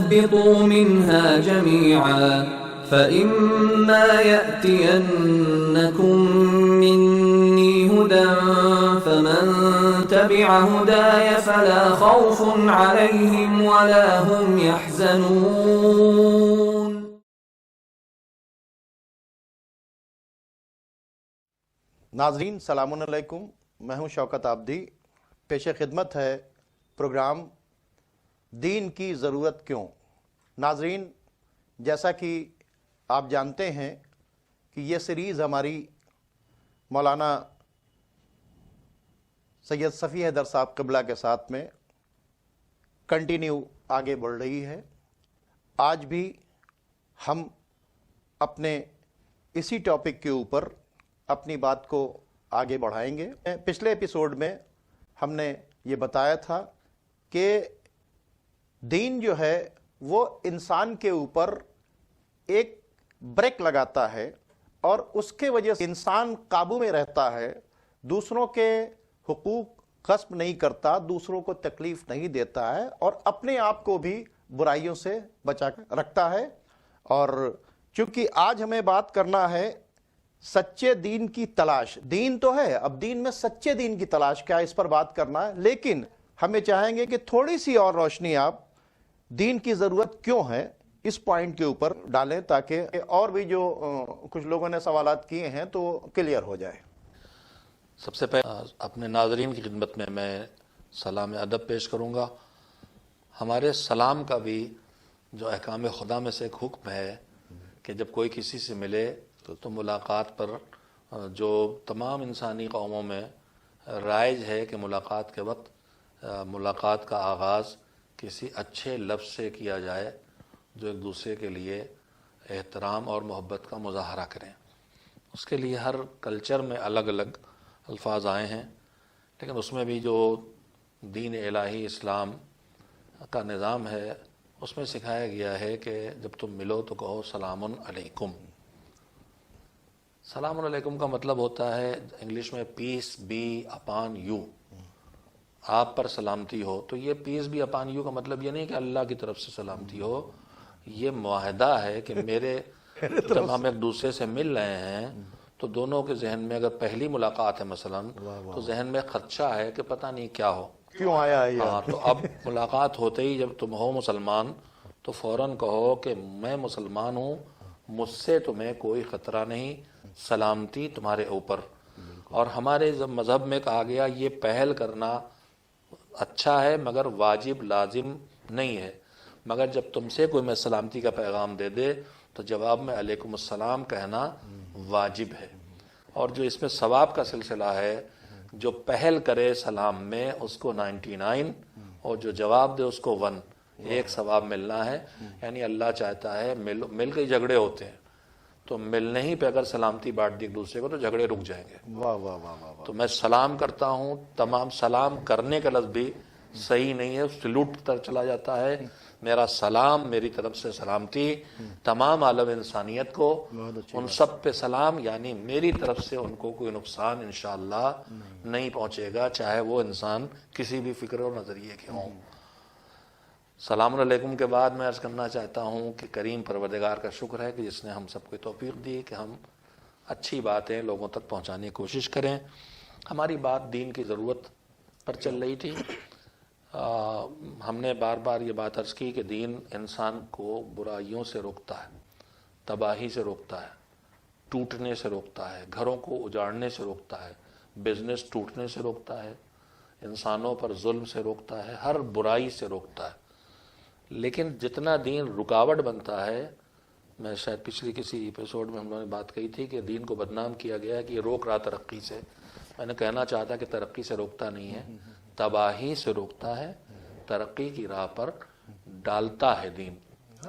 اهبطوا منها جميعا فإما يأتينكم مني هدى فمن تبع هداي فلا خوف عليهم ولا هم يحزنون. ناظرین سلام علیکم، میں ہوں شوکت آبدی. پیش خدمت ہے پروگرام دین کی ضرورت کیوں. ناظرین، جیسا کہ آپ جانتے ہیں کہ یہ سیریز ہماری مولانا سید صفی حیدر صاحب قبلہ کے ساتھ میں کنٹینیو آگے بڑھ رہی ہے. آج بھی ہم اپنے اسی ٹاپک کے اوپر اپنی بات کو آگے بڑھائیں گے. پچھلے ایپیسوڈ میں ہم نے یہ بتایا تھا کہ دین جو ہے وہ انسان کے اوپر ایک بریک لگاتا ہے اور اس کے وجہ سے انسان قابو میں رہتا ہے، دوسروں کے حقوق غصب نہیں کرتا، دوسروں کو تکلیف نہیں دیتا ہے اور اپنے آپ کو بھی برائیوں سے بچا کر رکھتا ہے. اور چونکہ آج ہمیں بات کرنا ہے سچے دین کی تلاش. دین تو ہے، اب دین میں سچے دین کی تلاش کیا، اس پر بات کرنا ہے. لیکن ہمیں چاہیں گے کہ تھوڑی سی اور روشنی آپ دین کی ضرورت کیوں ہے اس پوائنٹ کے اوپر ڈالیں تاکہ اور بھی جو کچھ لوگوں نے سوالات کیے ہیں تو کلیئر ہو جائے. سب سے پہلے اپنے ناظرین کی خدمت میں سلام ادب پیش کروں گا. ہمارے سلام کا بھی جو احکام خدا میں سے ایک حکم ہے کہ جب کوئی کسی سے ملے تو ملاقات پر جو تمام انسانی قوموں میں رائج ہے کہ ملاقات کے وقت ملاقات کا آغاز کسی اچھے لفظ سے کیا جائے جو ایک دوسرے کے لیے احترام اور محبت کا مظاہرہ کریں. اس کے لیے ہر کلچر میں الگ الگ الفاظ آئے ہیں، لیکن اس میں بھی جو دین الہی اسلام کا نظام ہے اس میں سکھایا گیا ہے کہ جب تم ملو تو کہو سلام علیکم. سلام علیکم کا مطلب ہوتا ہے انگلش میں پیس بی اپان یو، آپ پر سلامتی ہو. تو یہ پیس بی اپان یو کا مطلب یہ نہیں کہ اللہ کی طرف سے سلامتی ہو، یہ معاہدہ ہے کہ میرے جب ہم ایک دوسرے سے مل رہے ہیں تو دونوں کے ذہن میں اگر پہلی ملاقات ہے مثلا تو ذہن میں خدشہ ہے کہ پتہ نہیں کیا ہو، کیوں آیا ہے. تو اب ملاقات ہوتے ہی جب تم ہو مسلمان تو فوراً کہو کہ میں مسلمان ہوں، مجھ سے تمہیں کوئی خطرہ نہیں، سلامتی تمہارے اوپر. اور ہمارے مذہب میں کہا گیا یہ پہل کرنا اچھا ہے مگر واجب لازم نہیں ہے. مگر جب تم سے کوئی میں سلامتی کا پیغام دے دے تو جواب میں علیکم السلام کہنا واجب ہے. اور جو اس میں ثواب کا سلسلہ ہے، جو پہل کرے سلام میں اس کو 99 اور جو جواب دے اس کو 1، ایک ثواب ملنا ہے. یعنی اللہ چاہتا ہے مل کے جھگڑے ہوتے ہیں تو ملنے ہی پہ اگر سلامتی بانٹ دی ایک دوسرے کو تو جھگڑے رک جائیں گے. واہ واہ واہ واہ. تو میں سلام کرتا ہوں، تمام سلام کرنے کا لفظ بھی صحیح نہیں ہے، سلوٹ کی طرف چلا جاتا ہے. میرا سلام، میری طرف سے سلامتی تمام عالم انسانیت کو، ان سب پہ سلام، یعنی میری طرف سے ان کو کوئی نقصان انشاءاللہ نہیں پہنچے گا، چاہے وہ انسان کسی بھی فکر اور نظریے کے ہوں. سلام علیکم کے بعد میں عرض کرنا چاہتا ہوں کہ کریم پروردگار کا شکر ہے کہ جس نے ہم سب کو توفیق دی کہ ہم اچھی باتیں لوگوں تک پہنچانے کی کوشش کریں. ہماری بات دین کی ضرورت پر چل رہی تھی. ہم نے بار بار یہ بات عرض کی کہ دین انسان کو برائیوں سے روکتا ہے، تباہی سے روکتا ہے، ٹوٹنے سے روکتا ہے، گھروں کو اجاڑنے سے روکتا ہے، بزنس ٹوٹنے سے روکتا ہے، انسانوں پر ظلم سے روکتا ہے، ہر برائی سے روکتا ہے. لیکن جتنا دین رکاوٹ بنتا ہے، میں شاید پچھلی کسی ایپیسوڈ میں ہم لوگوں نے بات کہی تھی کہ دین کو بدنام کیا گیا ہے کہ یہ روک رہا ترقی سے. میں نے کہنا چاہتا کہ ترقی سے روکتا نہیں ہے، تباہی سے روکتا ہے، ترقی کی راہ پر ڈالتا ہے دین.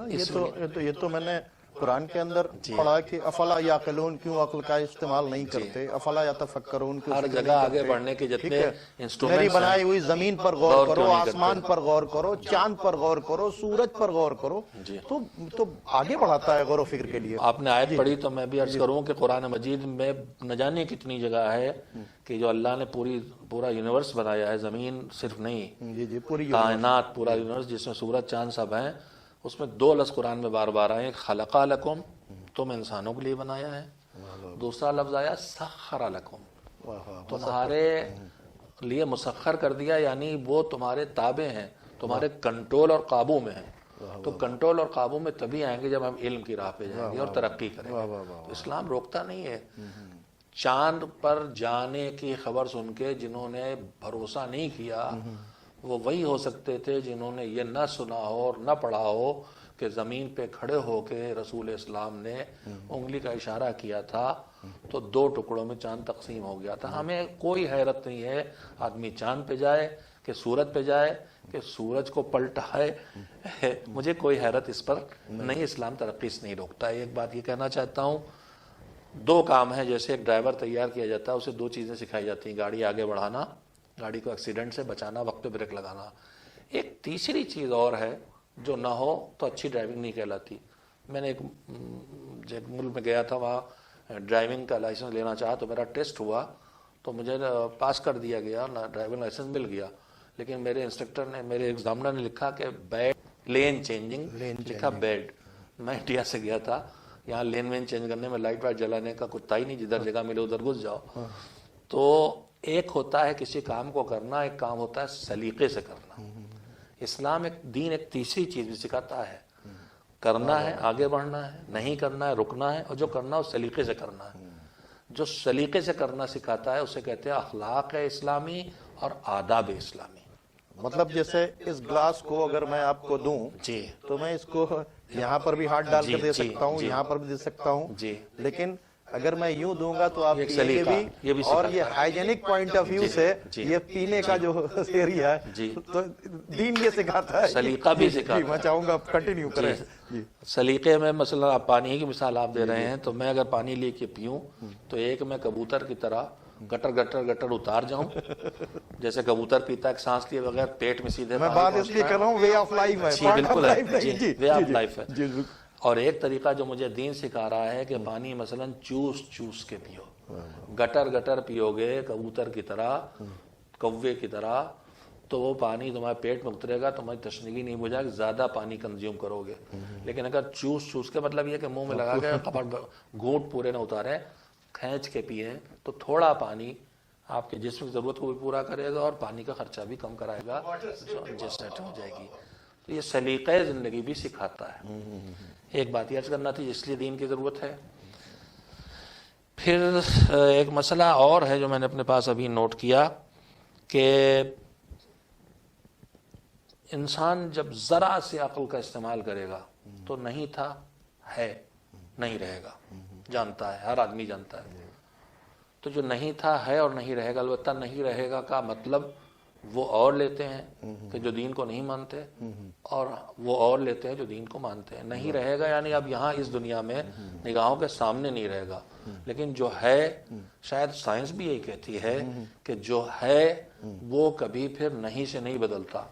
یہ تو میں نے قرآن کے اندر پڑھا کہ افلا یعقلون، کیوں عقل کا استعمال نہیں کرتے، افلا یتفکرون، ہر جگہ آگے بڑھنے کے جتنے انسٹرومنٹس میری بنائی ہوئی زمین پر غور کرو، آسمان پر غور کرو، چاند پر غور کرو، سورج پر غور کرو. تو آگے بڑھاتا ہے غور و فکر کے لیے. آپ نے آیت پڑھی تو میں بھی عرض کروں کہ قرآن مجید میں نہ جانے کتنی جگہ ہے کہ جو اللہ نے پورا یونیورس بنایا ہے، زمین صرف نہیں، پوری کائنات، پورا یونیورس جس میں سورج چاند سب ہیں، اس میں 2 لفظ قرآن میں بار بار آئے، خلق لکم، تم انسانوں کے لیے بنایا ہے، دوسرا لفظ آیا سخر لکم، تمہارے لیے مسخر کر دیا، یعنی وہ تمہارے تابع ہیں، تمہارے کنٹرول اور قابو میں ہیں۔ تو کنٹرول اور قابو میں تبھی آئیں گے جب ہم علم کی راہ پہ جائیں گے اور ترقی کریں گے۔ تو اسلام روکتا نہیں ہے۔ چاند پر جانے کی خبر سن کے جنہوں نے بھروسہ نہیں کیا وہ وہی ہو سکتے تھے جنہوں نے یہ نہ سنا ہو اور نہ پڑھا ہو کہ زمین پہ کھڑے ہو کے رسول اسلام نے انگلی کا اشارہ کیا تھا تو 2 ٹکڑوں میں چاند تقسیم ہو گیا تھا۔ ہمیں کوئی حیرت نہیں ہے آدمی چاند پہ جائے کہ سورج پہ جائے کہ سورج کو پلٹائے، مجھے کوئی حیرت اس پر نہیں، اسلام ترقی سے نہیں روکتا ہے۔ ایک بات یہ کہنا چاہتا ہوں، 2 کام ہیں، جیسے ایک ڈرائیور تیار کیا جاتا ہے اسے 2 چیزیں سکھائی جاتی ہیں، گاڑی آگے بڑھانا، گاڑی کو ایکسیڈنٹ سے بچانا، وقت پہ بریک لگانا۔ ایک تیسری چیز اور ہے جو نہ ہو تو اچھی ڈرائیونگ نہیں کہلاتی۔ میں نے ایک ملک میں گیا تھا، وہاں ڈرائیونگ کا لائسنس لینا چاہا تو میرا ٹیسٹ ہوا تو مجھے پاس کر دیا گیا، ڈرائیونگ لائسنس مل گیا، لیکن میرے انسٹرکٹر نے، میرے ایگزامنر نے لکھا کہ بیڈ لین چینجنگ، لکھا بیڈ۔ میں انڈیا سے گیا تھا، یہاں لین وین چینج کرنے میں لائٹ وائٹ جلانے کا کتا ہی نہیں، جدھر جگہ ملے ادھر گھس جاؤ۔ تو ایک ہوتا ہے کسی کام کو کرنا، ایک کام ہوتا ہے سلیقے سے کرنا۔ اسلام ایک دین ایک تیسری چیز بھی سکھاتا ہے، کرنا ہے آگے بڑھنا ہے، نہیں کرنا ہے رکنا ہے، اور جو کرنا ہے وہ سلیقے سے کرنا ہے۔ جو سلیقے سے کرنا سکھاتا ہے اسے کہتے ہیں اخلاق اسلامی اور آداب اسلامی۔ مطلب جیسے اس گلاس کو اگر میں آپ کو دوں جی تو میں اس کو یہاں پر بھی ہاتھ ڈال کر دے جی، سکتا ہوں، جی، یہاں پر بھی دے سکتا ہوں، جی، لیکن اگر میں یوں دوں گا تو آپ ایک پیئیں گے سلیقہ، یہ بھی بھی، اور سکھاتا یہ ہائیجینک پوائنٹ آف ویو سے جی، یہ پینے کا جو ایریا ہے جی، تو دین یہ سکھاتا ہے، سلیقہ بھی جی، سکھاتا ہے۔ میں چاہوں گا آپ کنٹینیو کریں۔ جی سلیقے میں مثلا آپ پانی کی مثال آپ دے رہے ہیں تو میں اگر پانی لے کے پیوں تو ایک میں کبوتر کی طرح گٹر گٹر گٹر اتار جاؤں، جیسے کبوتر پیتا ہے سانس لیے بغیر پیٹ میں سیدھے میں بات اس لیے کر رہا ہوں وے آف لائف ہے، جی پارٹ آف بالکل لائف ہے، نہیں، جی وے آف لائف ہے۔ جی بالکل۔ اور ایک طریقہ جو مجھے دین سکھا رہا ہے کہ پانی مثلا چوس چوس کے پیو، گٹر گٹر پیو گے کبوتر کی طرح، کوے کی طرح، تو وہ پانی تمہارے پیٹ میں اترے گا، تمہاری تشنگی نہیں بجھائے گی، زیادہ پانی کنزیوم کرو گے۔ لیکن اگر چوس چوس کے مطلب یہ کہ منہ میں لگا کے گھونٹ پورے نہ اتارے، کھینچ کے پیئیں تو تھوڑا پانی آپ کے جسم کی ضرورت کو بھی پورا کرے گا اور پانی کا خرچہ بھی کم کرائے گا، جسٹ ہو جائے گی۔ تو یہ سلیقہ زندگی بھی سکھاتا ہے۔ ایک بات یہ عرض کرنا تھی اس لیے دین کی ضرورت ہے۔ پھر ایک مسئلہ اور ہے جو میں نے اپنے پاس ابھی نوٹ کیا کہ انسان جب ذرا سے عقل کا استعمال کرے گا تو نہیں تھا ہے، نہیں رہے گا، جانتا ہے، ہر آدمی جانتا ہے۔ تو جو نہیں تھا ہے اور نہیں رہے گا، البتہ نہیں رہے گا کا مطلب وہ اور لیتے ہیں کہ جو دین کو نہیں مانتے، اور وہ اور لیتے ہیں جو دین کو مانتے ہیں۔ نہیں رہے گا یعنی اب یہاں اس دنیا میں نگاہوں کے سامنے نہیں رہے گا، لیکن جو ہے، شاید سائنس بھی یہی کہتی ہے کہ جو ہے وہ کبھی پھر نہیں سے نہیں بدلتا،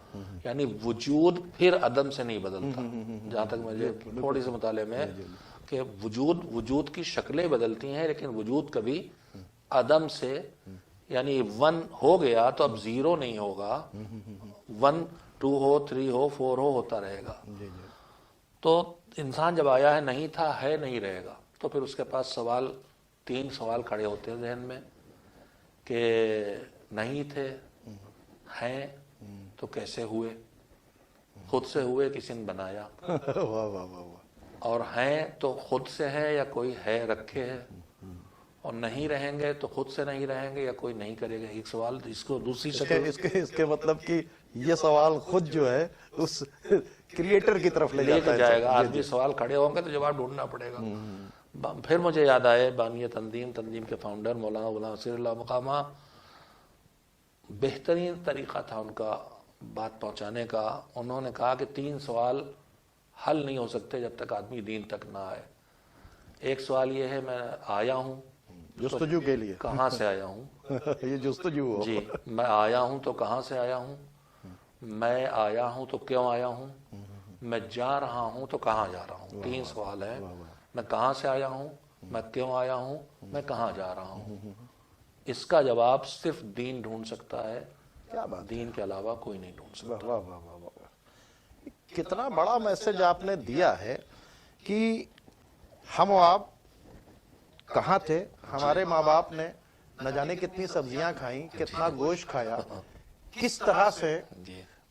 یعنی وجود پھر عدم سے نہیں بدلتا۔ جہاں تک مجھے تھوڑی سے مطالعے میں کہ وجود کی شکلیں بدلتی ہیں لیکن وجود کبھی عدم سے، یعنی 1 ہو گیا تو اب 0 نہیں ہوگا، 1 2 ہو 3 ہو 4 ہوتا رہے گا۔ تو انسان جب آیا ہے نہیں تھا ہے نہیں رہے گا، تو پھر اس کے پاس 3 سوال کھڑے ہوتے ہیں ذہن میں کہ نہیں تھے، ہیں تو کیسے ہوئے، خود سے ہوئے کسی نے بنایا، اور ہیں تو خود سے ہے یا کوئی ہے رکھے ہے، اور نہیں رہیں گے تو خود سے نہیں رہیں گے یا کوئی نہیں کرے گا۔ ایک سوال اس کو دوسری شکل اس کے مطلب کہ یہ سوال خود جو ہے اس کریٹر کی طرف لے لے کے جاتا جائے گا۔ ہے۔ آدمی سوال کھڑے ہوں گے تو جواب ڈھونڈنا پڑے گا۔ پھر مجھے یاد آئے بانی تنظیم کے فاؤنڈر مولانا غلام نصیر اللہ مقامہ، بہترین طریقہ تھا ان کا بات پہنچانے کا۔ انہوں نے کہا کہ 3 سوال حل نہیں ہو سکتے جب تک آدمی دین تک نہ آئے۔ ایک سوال یہ ہے میں آیا ہوں جستجو کے لیے، کہاں سے آیا ہوں، یہ جستجو ہو۔ جی میں آیا ہوں تو کہاں سے آیا ہوں، میں آیا ہوں تو کیوں آیا ہوں، میں جا رہا ہوں تو کہاں جا رہا ہوں۔ 3 سوال ہیں، میں کہاں سے آیا ہوں، میں کیوں آیا ہوں، میں کہاں جا رہا ہوں۔ اس کا جواب صرف دین ڈھونڈ سکتا ہے، کیا بات، دین کے علاوہ کوئی نہیں ڈھونڈ سکتا۔ واہ واہ واہ واہ واہ۔ کتنا بڑا میسج آپ نے دیا ہے کہ ہم و آپ کہاں تھے، ہمارے ماں باپ نے نہ جانے کتنی سبزیاں کھائیں، کتنا گوشت کھایا، کس طرح سے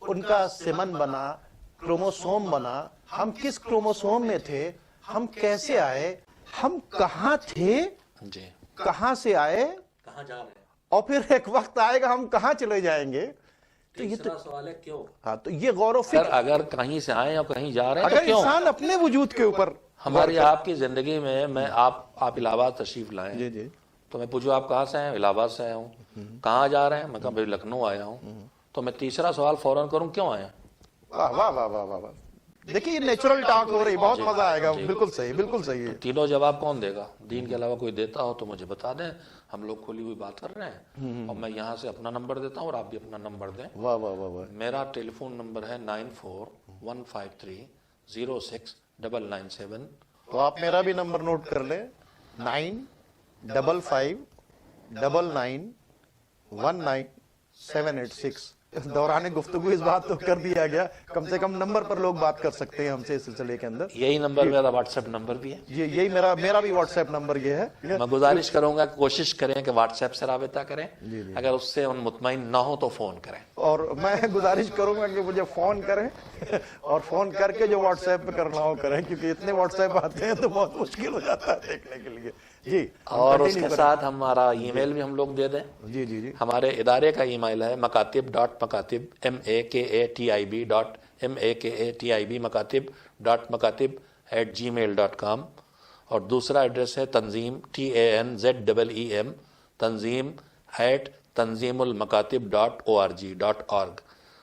ان کا سیمن بنا، کروموسوم بنا، ہم کس کروموسوم میں تھے، ہم کیسے آئے، ہم کہاں تھے، کہاں سے آئے، کہاں جا رہے ہیں، اور پھر ایک وقت آئے گا ہم کہاں چلے جائیں گے. تو یہ تیسرا سوال ہے کیوں؟ ہاں تو یہ غور و فکر، اگر کہیں سے آئے اور کہیں جا رہے ہیں تو اگر کیوں؟ انسان اپنے وجود کے اوپر ہماری آپ کی زندگی میں آپ الہ آباد تشریف لائیں جی جی تو میں پوچھوں آپ کہاں سے ہیں؟ الہ آباد سے آیا ہوں. کہاں جا رہے ہیں؟ میں کہا بھائی لکھنؤ آیا ہوں. تو میں تیسرا سوال فوراً کروں کیوں آیا؟ واہ واہ واہ واہ واہ واہ. دیکھیے یہ نیچرل ٹاک ہو رہی، بہت مزہ آئے گا. بالکل صحیح، بالکل صحیح ہے. تینوں جواب کون دے گا؟ دین کے علاوہ کوئی دیتا ہو تو مجھے بتا دیں. ہم لوگ کھلی ہوئی بات کر رہے ہیں اور میں یہاں سے اپنا نمبر دیتا ہوں اور آپ بھی اپنا نمبر دیں. واہ واہ واہ واہ. میرا ٹیلی فون نمبر ہے 9415306997. تو آپ میرا بھی نمبر نوٹ کر لیں، 9555191786. دوران گفتگو اس بات تو کر دیا گیا، کم سے کم نمبر پر لوگ بات کر سکتے ہیں ہم سے اس سلسلے کے اندر. یہی نمبر میرا واٹس ایپ نمبر بھی ہے. یہی میرا بھی واٹس ایپ نمبر یہ ہے. میں گزارش کروں گا کوشش کریں کہ واٹس ایپ سے رابطہ کریں. اگر اس سے مطمئن نہ ہو تو فون کریں. اور میں گزارش کروں گا کہ مجھے فون کریں اور فون کر کے جو واٹس ایپ پہ کرنا ہو کریں، کیونکہ اتنے واٹس ایپ آتے ہیں تو بہت مشکل ہو جاتا ہے دیکھنے کے لیے. جی اور اس کے ساتھ ہمارا ای میل بھی ہم لوگ دے دیں. جی جی جی ہمارے ادارے کا ای میل ہے مکاتب مکاتب.makatib@gmail.com اور دوسرا ایڈریس ہے تنظیم TANZEEM tanzeem@tanzeemulmakatib.org.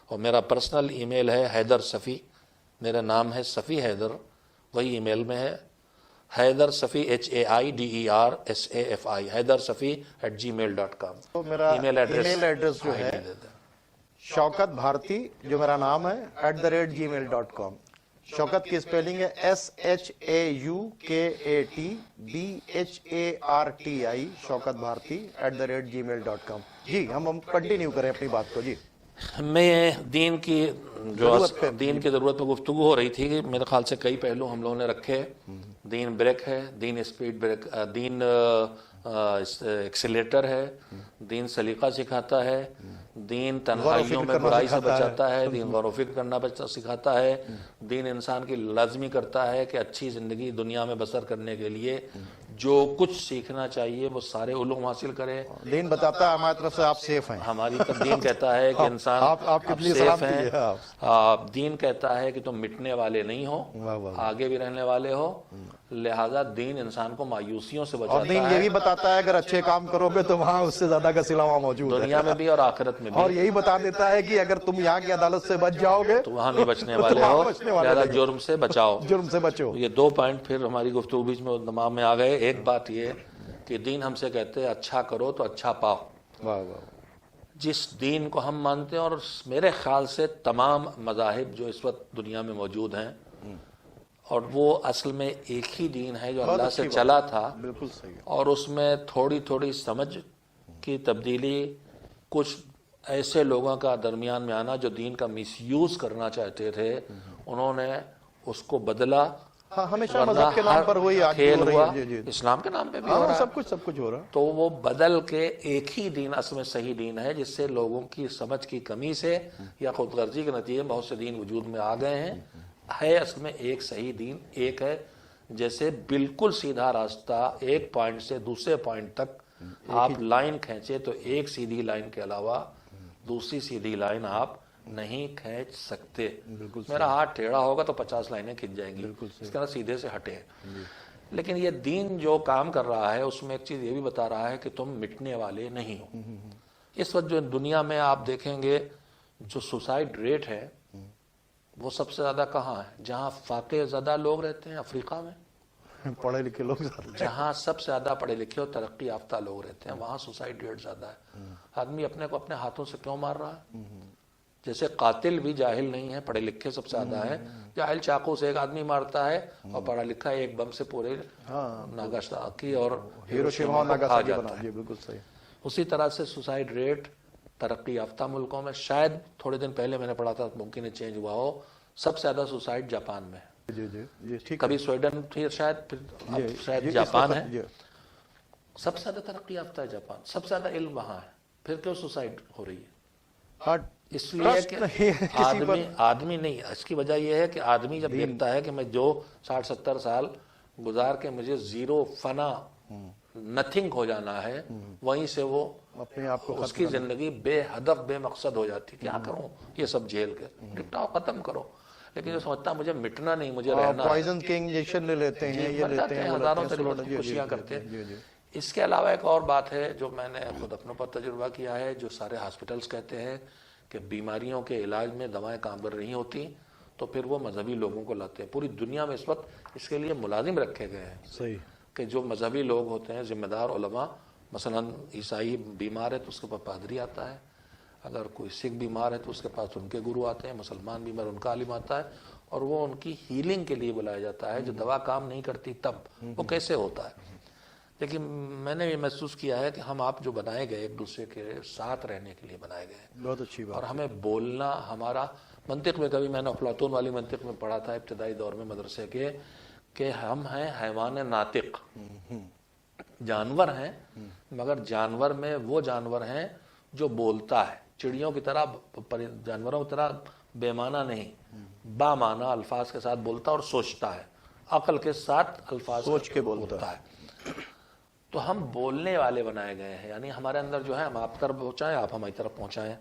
اور میرا پرسنل ای میل ہے حیدر صفی، میرا نام ہے صفی حیدر، وہی ای میل میں ہے حیدر صفی HAIDERSAFI HaidarSafi@gmail.com. تو میرا ای میل ایڈریس جو ہے شوکت بھارتی، جو میرا نام ہے @gmail.com. شوکت کی اسپیلنگ ہے SHAUKATBHARTI، شوکت بھارتی @gmail.com. جی ہم کنٹینیو کریں اپنی بات کو. جی میں دین کی ضرورت پہ گفتگو ہو رہی تھی کہ میرے خیال سے کئی پہلو ہم لوگوں نے رکھے. دین بریک ہے، دین اسپیڈ بریک، دین ایکسیلیٹر ہے، دین سلیقہ سکھاتا ہے، دین تنہائیوں میں برائی سے بچاتا ہے، دین غور و فکر کرنا سکھاتا ہے، دین انسان کی لازمی کرتا ہے کہ اچھی زندگی دنیا میں بسر کرنے کے لیے جو کچھ سیکھنا چاہیے وہ سارے علوم حاصل کرے. دین بتاتا ہے ہماری طرف سے آپ سیف ہیں. ہماری طرف دین کہتا ہے کہ انسان آپ کتنی سیف سلامتی ہیں. ہے. دین کہتا ہے کہ تم مٹنے والے نہیں ہو، آگے بھی رہنے والے ہو. لہذا دین انسان کو مایوسیوں سے اور بچاتا دین یہ ہے، بھی بتاتا ہے اگر اچھے کام کرو گے تو وہاں اس سے زیادہ کا سلاوہ موجود ہے دنیا میں بھی اور آخرت میں اور بھی. یہی بتا دیتا ہے کہ اگر تم یہاں کی عدالت سے بچ جاؤ گے تو وہاں نہیں بچنے تو والے وہاں ہو، بچنے والے لہذا نہیں. جرم سے بچاؤ. جرم سے بچو. یہ دو پوائنٹ پھر ہماری گفتگو بیچ میں دماغ میں آ گئے. ایک بات یہ کہ دین ہم سے کہتے ہیں اچھا کرو تو اچھا پاؤ. واہ واہ. جس دین کو ہم مانتے ہیں اور میرے خیال سے تمام مذاہب جو اس وقت دنیا میں موجود ہیں، اور وہ اصل میں ایک ہی دین ہے جو اللہ سے چلا تھا، بالکل صحیح. اور اس میں تھوڑی تھوڑی سمجھ کی تبدیلی، کچھ ایسے لوگوں کا درمیان میں آنا جو دین کا مس یوز کرنا چاہتے تھے، انہوں نے اس کو بدلا. ہاں ہمیشہ مذہب کے نام پر وہی آج کھیل ہو رہی ہوا، ہے. جی اسلام کے نام پہ بھی ہو رہا ہے. سب کچھ ہو رہا ہے. تو وہ بدل کے ایک ہی دین اصل میں صحیح دین ہے، جس سے لوگوں کی سمجھ کی کمی سے یا خود غرضی کے نتیجے میں بہت سے دین وجود میں آ گئے ہیں. ہے اصل میں ایک صحیح دین ایک ہے. جیسے بالکل سیدھا راستہ ایک پوائنٹ سے دوسرے پوائنٹ تک آپ لائن کھینچے تو ایک سیدھی لائن کے علاوہ دوسری سیدھی لائن آپ نہیں کھینچ سکتے. میرا ہاتھ ٹیڑھا ہوگا تو 50 لائنیں کھنچ جائیں گی، اس کے اندر سیدھے سے ہٹے. لیکن یہ دین جو کام کر رہا ہے اس میں ایک چیز یہ بھی بتا رہا ہے کہ تم مٹنے والے نہیں ہو. اس وقت جو دنیا میں آپ دیکھیں گے جو سوسائڈ ریٹ ہے وہ سب سے زیادہ کہاں ہے؟ جہاں فاقہ زدہ لوگ رہتے ہیں، افریقہ میں. پڑھے لکھے لوگ جہاں سب سے زیادہ پڑھے لکھے اور ترقی یافتہ لوگ رہتے ہیں وہاں سوسائڈ ریٹ زیادہ ہے. آدمی اپنے کو اپنے ہاتھوں سے کیوں مار رہا ہے؟ جیسے قاتل بھی جاہل نہیں ہے، پڑھے لکھے سب سے زیادہ ہے. جاہل چاقو سے ایک آدمی مارتا ہے اور پڑھا لکھا ایک بم سے پورے ناگاساکی اور ہیروشیما اور ناگاساکی بنا دیا. بالکل صحیح. اسی طرح سے سوسائڈ ریٹ ترقی یافتہ ملکوں میں، شاید تھوڑے دن پہلے میں نے پڑھا تھا، ممکن ہے چینج ہوا ہو، سب سے زیادہ سوسائڈ جاپان میں ہے، جی جی جی ٹھیک کبھی سویڈن تھی شاید، پھر اب شاید جاپان ہے، سب سے زیادہ ترقی یافتہ ہے جاپان، سب سے زیادہ علم وہاں ہے، پھر کیوں سوسائڈ ہو رہی ہے؟ اس لیے کہ آدمی نہیں، اس کی وجہ یہ ہے کہ آدمی جب دیکھتا ہے کہ میں جو 60-70 سال گزار کے مجھے زیرو فنا نتھنگ ہو جانا ہے، وہیں سے وہ اپنے آپ کو اس کی زندگی بے ہدف بے مقصد ہو جاتی، کیا کروں یہ سب جھیل کے، نپٹاؤ ختم کرو، لیکن جو سمجھتا مجھے مٹنا نہیں، مجھے رہنا ہے، پوائزن کے انجیکشن لے لیتے ہیں، یہ لیتے ہیں، ہزاروں طریقوں کی خوشیاں کرتے ہیں۔ اس کے علاوہ ایک اور بات ہے جو میں نے خود اپنے پر تجربہ کیا ہے، جو سارے ہاسپٹلز کہتے ہیں کہ بیماریوں کے علاج میں دوائیں کارگر نہیں ہوتی، تو پھر وہ مذہبی لوگوں کو لاتے ہیں۔ پوری دنیا میں اس وقت اس کے لیے ملازم رکھے گئے ہیں، صحیح، کہ جو مذہبی لوگ ہوتے ہیں، ذمہ دار علماء، مثلا عیسائی بیمار ہے تو اس کے پاس پادری آتا ہے، اگر کوئی سکھ بیمار ہے تو اس کے پاس ان کے گرو آتے ہیں، مسلمان بیمار ان کا عالم آتا ہے، اور وہ ان کی ہیلنگ کے لیے بلایا جاتا ہے۔ جو دوا کام نہیں کرتی تب وہ کیسے ہوتا ہے؟ لیکن میں نے یہ محسوس کیا ہے کہ ہم آپ جو بنائے گئے ایک دوسرے کے ساتھ رہنے کے لیے بنائے گئے، بہت اچھی بات، اور ہمیں بولنا، ہمارا منطق میں کبھی میں نے افلاطون والی منطق میں پڑھا تھا ابتدائی دور میں مدرسے کے، کہ ہم ہیں حیوان ناطق، جانور ہیں، مگر جانور میں وہ جانور ہیں جو بولتا ہے، چڑیوں کی طرح، جانوروں کی طرح بے معنی نہیں، با معنی الفاظ کے ساتھ بولتا اور سوچتا ہے، عقل کے ساتھ الفاظ سوچ کے بولتا ہے۔ تو ہم بولنے والے بنائے گئے ہیں، یعنی ہمارے اندر جو ہے ہم آپ طرف پہنچائیں، آپ ہماری طرف پہنچائیں۔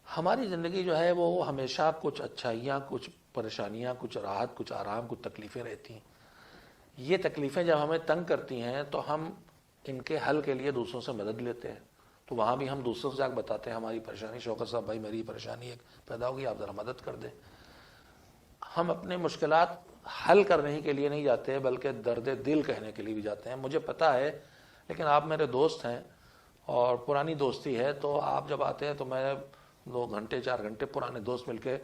ہماری زندگی جو ہے وہ ہمیشہ کچھ اچھائیاں، کچھ پریشانیاں، کچھ راحت، کچھ آرام، کچھ تکلیفیں رہتی ہیں۔ یہ تکلیفیں جب ہمیں تنگ کرتی ہیں تو ہم ان کے حل کے لیے دوسروں سے مدد لیتے ہیں، تو وہاں بھی ہم دوسروں سے جا کے بتاتے ہیں ہماری پریشانی، شوکت صاحب بھائی میری پریشانی ایک پیدا ہوگی، آپ ذرا مدد کر دیں۔ ہم اپنے مشکلات حل کرنے کے لیے نہیں جاتے بلکہ درد دل کہنے کے لیے بھی جاتے ہیں۔ مجھے پتا ہے، لیکن آپ میرے دوست ہیں اور پرانی دوستی ہے، تو آپ جب آتے ہیں تو میں 2 گھنٹے 4 گھنٹے پرانے دوست مل کے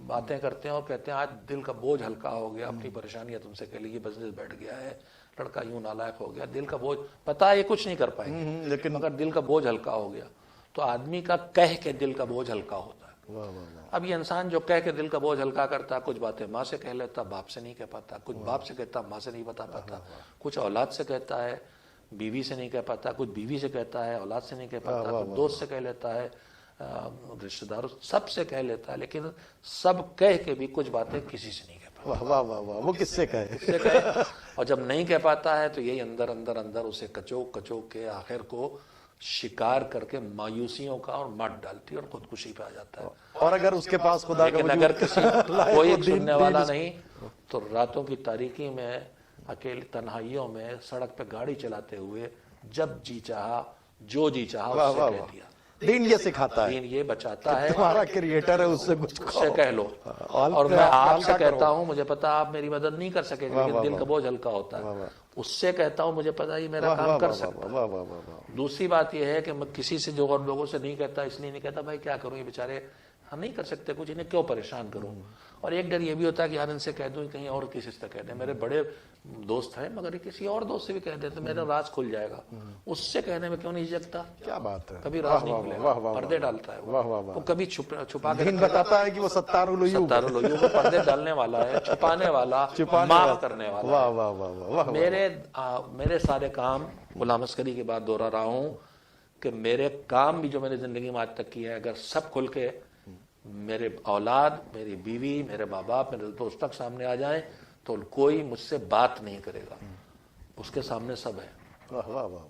باتیں کرتے ہیں اور کہتے ہیں آج دل کا بوجھ ہلکا ہو گیا، اپنی پریشانیاں تم سے کہہ لی، یہ بزنس بیٹھ گیا ہے، لڑکا یوں نالائق ہو گیا، دل کا بوجھ، پتا ہے یہ کچھ نہیں کر پائیں گے لیکن مگر دل کا بوجھ ہلکا ہو گیا، تو آدمی کا کہہ کے دل کا بوجھ ہلکا ہوتا ہے۔ اب یہ انسان جو کہہ کے دل کا بوجھ ہلکا کرتا، کچھ باتیں ماں سے کہہ لیتا، باپ سے نہیں کہہ پاتا، کچھ باپ سے کہتا، ماں سے نہیں بتا پاتا، کچھ اولاد سے کہتا ہے، بیوی سے نہیں کہہ پاتا، کچھ بیوی سے کہتا ہے، اولاد سے نہیں کہہ پاتا، کچھ دوست سے کہہ لیتا ہے، رشتہ داروں سب سے کہہ لیتا ہے، لیکن سب کہہ کے بھی کچھ باتیں کسی سے نہیں کہہ پاتا۔ واہ واہ واہ واہ، وہ کس سے کہے؟ اور جب نہیں کہہ پاتا ہے تو یہی اندر اندر اندر اسے کچوک کچوک کے آخر کو شکار کر کے مایوسیوں کا اور مات ڈالتی ہے اور خودکشی پہ آ جاتا ہے۔ اور اگر اس کے پاس خدا کا لیکن اگر کسی کوئی سننے والا نہیں تو راتوں کی تاریکی میں، اکیلی تنہائیوں میں، سڑک پہ گاڑی چلاتے ہوئے جب جی چاہا، جو جی چاہا اس سے کہہ دیا۔ دین یہ سکھاتا ہے، دین یہ بچاتا ہے، تمہارا کریٹر ہے، اس سے کچھ اس سے کہہ لو۔ اور میں آپ سے کہتا ہوں، مجھے پتا آپ میری مدد نہیں کر سکے گا لیکن دل کا بوجھ ہلکا ہوتا ہے، اس سے کہتا ہوں مجھے پتا یہ میرا کام کر سکتا ہے۔ دوسری بات یہ ہے کہ میں کسی سے جو اور لوگوں سے نہیں کہتا، اس لیے نہیں کہتا بھائی کیا کروں، یہ بیچارے ہم نہیں کر سکتے کچھ، انہیں کیوں پریشان کروں۔ اور ایک ڈر یہ بھی ہوتا ہے کہ یار ان سے کہہ دوں کہیں اور کسی سے کہہ دیں، میرے بڑے دوست ہیں مگر کسی اور دوست سے بھی کہہ دیتے میرا راز کھل جائے گا، اس سے کہنے میں کیوں نہیں جھجکتا؟ کیا بات ہے، کبھی راز نہیں کھلے گا، پردے ڈالتا ہے وہ کبھی چھپا کے بتاتا ہے کہ وہ ستار العیوب وہ پردے ڈالنے والا ہے، چھپانے والا، معاف کرنے والا۔ واہ واہ واہ واہ، میرے سارے کام، غلام عسکری کی بات دوہرا رہا ہوں کہ میرے کام بھی جو میں نے زندگی میں آج تک کیا ہے، اگر سب کھل کے میرے اولاد، میری بیوی، میرے ماں باپ، میرے دوست تک سامنے آ جائیں تو کوئی مجھ سے بات نہیں کرے گا، اس کے سامنے سب ہے،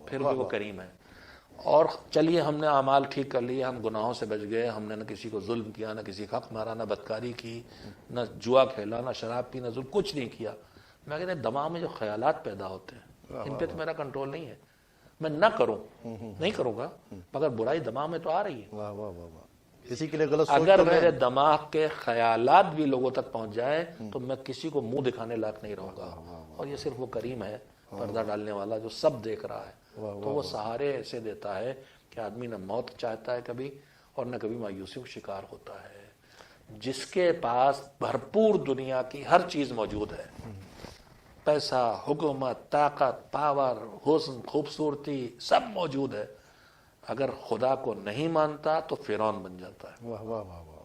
پھر بھی وہ کریم ہے۔ اور چلیے ہم نے اعمال ٹھیک کر لیے، ہم گناہوں سے بچ گئے، ہم نے نہ کسی کو ظلم کیا، نہ کسی کا حق مارا، نہ بدکاری کی، نہ جوا کھیلا، نہ شراب پی، نہ ظلم، کچھ نہیں کیا۔ میں کہتے ہیں دماغ میں جو خیالات پیدا ہوتے ہیں ان پہ تو میرا کنٹرول نہیں ہے، میں نہ کروں، نہیں کروں گا، مگر برائی دماغ میں تو آ رہی ہے۔ کسی کے لیے غلط اگر میرے دماغ کے خیالات بھی لوگوں تک پہنچ جائے تو میں کسی کو منہ دکھانے لائق نہیں رہوں گا، اور یہ صرف وہ کریم ہے پردہ ڈالنے والا جو سب دیکھ رہا ہے، تو وہ سہارے ایسے دیتا ہے کہ آدمی نہ موت چاہتا ہے کبھی اور نہ کبھی مایوسی کا شکار ہوتا ہے۔ جس کے پاس بھرپور دنیا کی ہر چیز موجود ہے، پیسہ، حکومت، طاقت، پاور، حسن، خوبصورتی، سب موجود ہے، اگر خدا کو نہیں مانتا تو فرعون بن جاتا ہے۔ واہ واہ واہ واہ،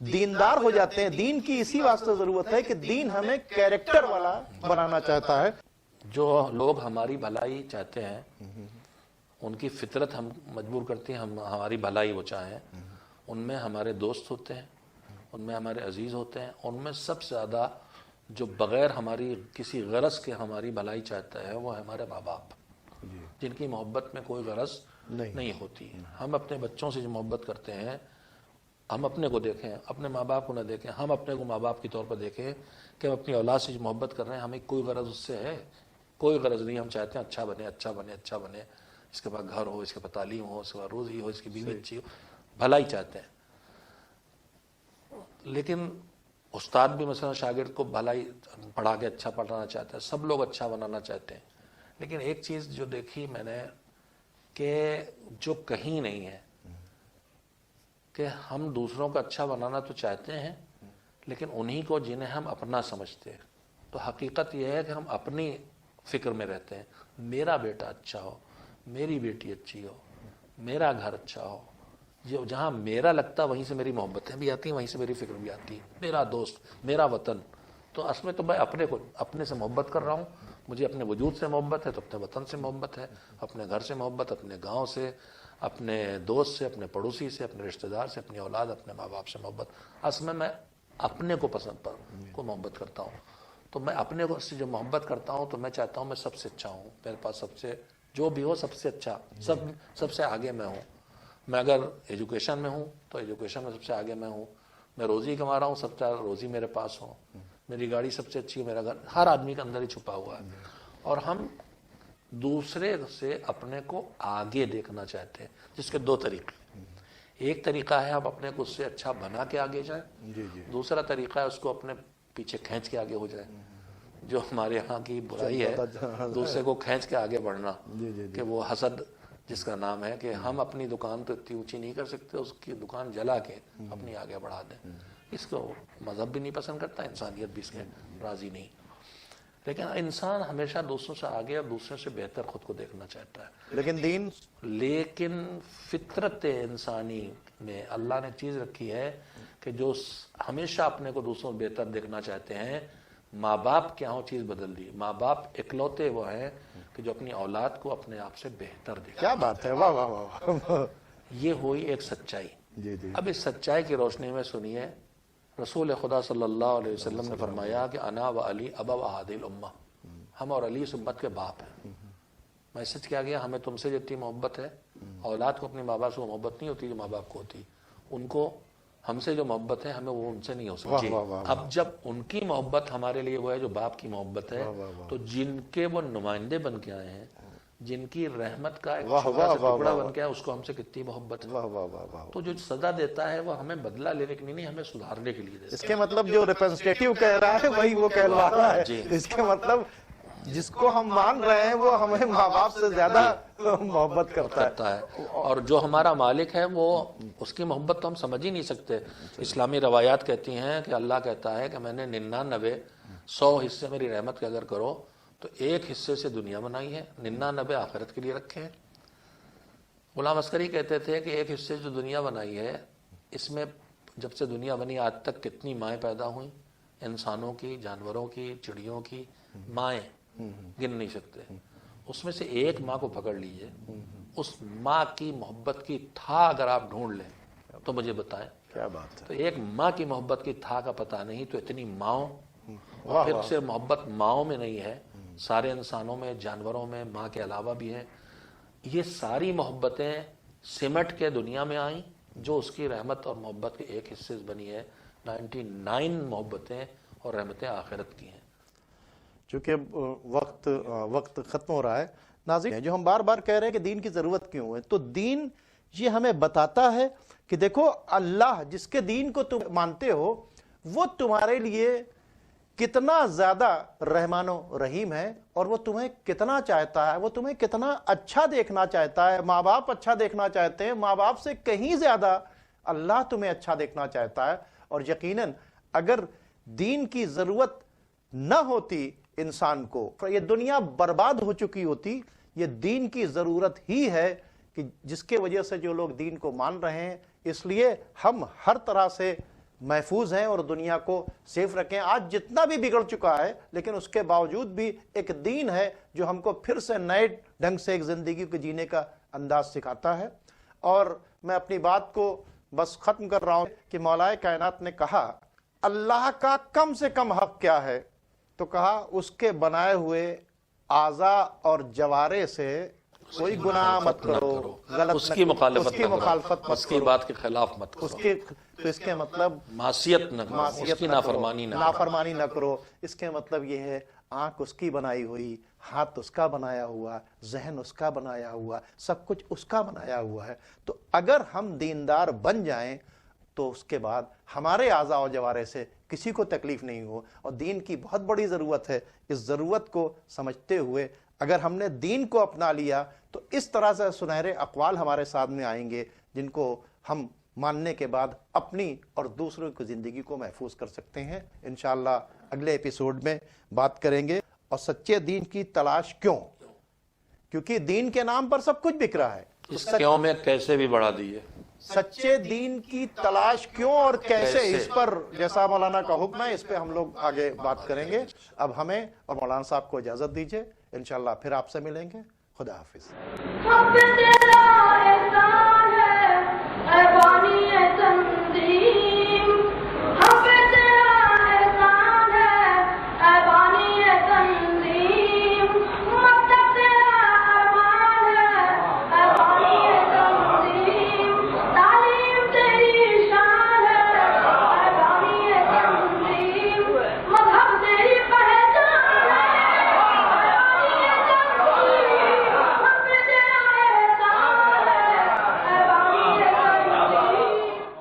دیندار ہو جاتے ہیں. دین کی اسی واسطے ضرورت ہے کہ دین ہمیں کیریکٹر والا بنانا چاہتا ہے. جو لوگ ہماری بھلائی چاہتے ہیں ان کی فطرت ہم مجبور کرتی ہے ہم ہماری بھلائی وہ چاہیں. ان میں ہمارے دوست ہوتے ہیں, ان میں ہمارے عزیز ہوتے ہیں, ان میں سب سے زیادہ جو بغیر ہماری کسی غرض کے ہماری بھلائی چاہتا ہے وہ ہے ہمارے ماں باپ, جن کی محبت میں کوئی غرض نہیں ہوتی. ہم اپنے بچوں سے جو محبت کرتے ہیں, ہم اپنے کو دیکھیں, اپنے ماں باپ کو نہ دیکھیں, ہم اپنے کو ماں باپ کے طور پر دیکھیں کہ ہم اپنی اولاد سے جو محبت کر رہے ہیں ہمیں کوئی غرض اس سے ہے, کوئی غرض نہیں. ہم چاہتے ہیں اچھا بنے, اچھا بنے, اچھا بنے, اس کے پاس گھر ہو, اس کے پاس تعلیم ہو, اس کے پاس روزی ہو, اس کی بیوی اچھی ہو, بھلائی چاہتے ہیں. لیکن استاد بھی مثلا شاگرد کو بھلائی پڑھا کے اچھا پڑھانا چاہتا ہے, سب لوگ اچھا بنانا چاہتے ہیں. لیکن ایک چیز جو دیکھی میں نے کہ جو کہیں نہیں ہے کہ ہم دوسروں کا اچھا بنانا تو چاہتے ہیں لیکن انہی کو جنہیں ہم اپنا سمجھتے ہیں. تو حقیقت یہ ہے کہ ہم اپنی فکر میں رہتے ہیں, میرا بیٹا اچھا ہو, میری بیٹی اچھی ہو, میرا گھر اچھا ہو. جو جہاں میرا لگتا وہیں سے میری محبتیں بھی آتی ہیں, وہیں سے میری فکر بھی آتی ہے. میرا دوست, میرا وطن, تو اصل میں تو میں اپنے سے محبت کر رہا ہوں. مجھے اپنے وجود سے محبت ہے تو اپنے وطن سے محبت ہے, اپنے گھر سے محبت, اپنے گاؤں سے, اپنے دوست سے, اپنے پڑوسی سے, اپنے رشتہ دار سے, اپنی اولاد, اپنے ماں باپ سے محبت. اصل میں اپنے کو پسند کو محبت کرتا ہوں. تو میں اپنے کو سے جو محبت کرتا ہوں تو میں چاہتا ہوں میں سب سے اچھا ہوں, میرے پاس سب سے جو بھی ہو سب سے اچھا, سب سے آگے میں ہوں. میں اگر ایجوکیشن میں ہوں تو ایجوکیشن میں سب سے آگے میں ہوں. میں روزی کما رہا ہوں, سب سے روزی میرے پاس ہو, میری گاڑی سب سے اچھی ہے, میرا گھر. ہر آدمی کے اندر ہی چھپا ہوا ہے. اور ہم دوسرے سے اپنے کو آگے دیکھنا چاہتے ہیں, جس کے دو طریقے. ایک طریقہ ہے آپ اپنے کو اس سے اچھا بنا کے آگے جائیں, دوسرا طریقہ ہے اس کو اپنے پیچھے کھینچ کے آگے ہو جائیں. جو ہمارے ہاں کی برائی ہے دوسرے کو کھینچ کے آگے بڑھنا, کہ وہ حسد جس کا نام ہے, کہ ہم اپنی دکان تو اتنی اونچی نہیں کر سکتے, اس کی دکان جلا کے اپنی آگے بڑھا دیں. اس کو مذہب بھی نہیں پسند کرتا, انسانیت بھی اس کے راضی نہیں. لیکن انسان ہمیشہ دوسروں سے آگے اور دوسروں سے بہتر خود کو دیکھنا چاہتا ہے. لیکن فطرت انسانی میں اللہ نے چیز رکھی ہے کہ جو ہمیشہ اپنے کو دوسروں سے بہتر دیکھنا چاہتے ہیں. ماں باپ کیا ہو چیز بدل دی. ماں باپ اکلوتے وہ ہیں کہ جو اپنی اولاد کو اپنے آپ سے بہتر دیکھیں. کیا بات ہے, واہ واہ واہ. یہ ہوئی ایک سچائی. اب اس سچائی کی روشنی میں سنیے, رسول خدا صلی اللہ علیہ وسلم نے فرمایا کہ انا و علی ابا هذه الامہ, ہم اور علی اس امت کے باپ ہیں. میسج کیا گیا, ہمیں تم سے جتنی محبت ہے, اولاد کو اپنے ماں باپ سے وہ محبت نہیں ہوتی جو ماں باپ کو ہوتی. ان کو ہم سے جو محبت ہے ہمیں وہ ان سے نہیں ہو سکتی. اب جب ان کی محبت ہمارے لیے وہ ہے جو باپ کی محبت ہے, تو جن کے وہ نمائندے بن کے آئے ہیں, جن کی رحمت کا ایک چھوٹا سا ٹکڑا بن گیا, اس کو ہم سے کتنی محبت ہے. تو جو سزا دیتا ہے وہ ہمیں بدلہ لینے کے لیے نہیں, ہمیں سدھارنے کے لیے دیتا ہے. اس کے مطلب جو ریپرزنٹیٹیو کہہ رہا ہے وہی وہ کہلوا رہا ہے. اس کے مطلب جس کو ہم مان رہے ہیں وہ ہمیں ماں باپ سے زیادہ محبت کرتا ہے. اور جو ہمارا مالک ہے وہ اس کی محبت تو ہم سمجھ ہی نہیں سکتے. اسلامی روایات کہتی ہیں کہ اللہ کہتا ہے کہ میں نے 99 حصے میری رحمت کے اگر کرو تو ایک حصے سے دنیا بنائی ہے, 99 آخرت کے لیے رکھے ہیں. غلام عسکری کہتے تھے کہ ایک حصے جو دنیا بنائی ہے, اس میں جب سے دنیا بنی آج تک کتنی مائیں پیدا ہوئیں, انسانوں کی, جانوروں کی, چڑیوں کی مائیں گن نہیں سکتے. اس میں سے ایک ماں کو پکڑ لیجئے, اس ماں کی محبت کی تھا اگر آپ ڈھونڈ لیں تو مجھے بتائیں. کیا بات ہے. تو ایک ماں کی محبت کی تھا کا پتہ نہیں, تو اتنی ماؤں, اور پھر صرف محبت ماؤں میں نہیں ہے, سارے انسانوں میں, جانوروں میں ماں کے علاوہ بھی ہے. یہ ساری محبتیں سمٹ کے دنیا میں آئیں جو اس کی رحمت اور محبت کے ایک حصے سے بنی ہے. 99 محبتیں اور رحمتیں آخرت کی ہیں. چونکہ وقت ختم ہو رہا ہے ناظرین, جو ہم بار بار کہہ رہے ہیں کہ دین کی ضرورت کیوں ہے, تو دین یہ ہمیں بتاتا ہے کہ دیکھو اللہ جس کے دین کو تم مانتے ہو وہ تمہارے لیے کتنا زیادہ رحمان و رحیم ہے, اور وہ تمہیں کتنا چاہتا ہے, وہ تمہیں کتنا اچھا دیکھنا چاہتا ہے. ماں باپ اچھا دیکھنا چاہتے ہیں, ماں باپ سے کہیں زیادہ اللہ تمہیں اچھا دیکھنا چاہتا ہے. اور یقیناً اگر دین کی ضرورت نہ ہوتی انسان کو, یہ دنیا برباد ہو چکی ہوتی. یہ دین کی ضرورت ہی ہے کہ جس کے وجہ سے جو لوگ دین کو مان رہے ہیں, اس لیے ہم ہر طرح سے محفوظ ہیں اور دنیا کو سیف رکھیں. آج جتنا بھی بگڑ چکا ہے لیکن اس کے باوجود بھی ایک دین ہے جو ہم کو پھر سے نئے ڈھنگ سے ایک زندگی کو جینے کا انداز سکھاتا ہے. اور میں اپنی بات کو بس ختم کر رہا ہوں کہ مولا کائنات نے کہا اللہ کا کم سے کم حق کیا ہے, تو کہا اس کے بنائے ہوئے اعضاء اور جوارے سے کوئی گناہ مت کرو, غلط اس کی مخالفت مت اس کی بات کے خلاف مت کرو, تو اس کے مطلب معصیت نہ کرو, اس کی نافرمانی نہ کرو. اس کے مطلب یہ ہے آنکھ اس کی بنائی ہوئی, ہاتھ اس کا بنایا ہوا, ذہن اس کا بنایا ہوا, سب کچھ اس کا بنایا ہوا ہے. تو اگر ہم دیندار بن جائیں تو اس کے بعد ہمارے اعضاء و جوارے سے کسی کو تکلیف نہیں ہو. اور دین کی بہت بڑی ضرورت ہے. اس ضرورت کو سمجھتے ہوئے اگر ہم نے دین کو اپنا لیا تو اس طرح سے سنہرے اقوال ہمارے سامنے آئیں گے جن کو ہم ماننے کے بعد اپنی اور دوسروں کی زندگی کو محفوظ کر سکتے ہیں. انشاءاللہ اگلے ایپیسوڈ میں بات کریں گے. اور سچے دین کی تلاش کیوں, کیونکہ دین کے نام پر سب کچھ بک رہا ہے. اس کیوں میں کیسے بھی بڑھا دیے, سچے دین کی تلاش کیوں اور کیسے, اس پر جیسا مولانا کا حکم ہے اس پہ ہم لوگ آگے بات کریں گے. اب ہمیں اور مولانا صاحب کو اجازت دیجیے, انشاءاللہ پھر آپ سے ملیں گے. خدا حافظ.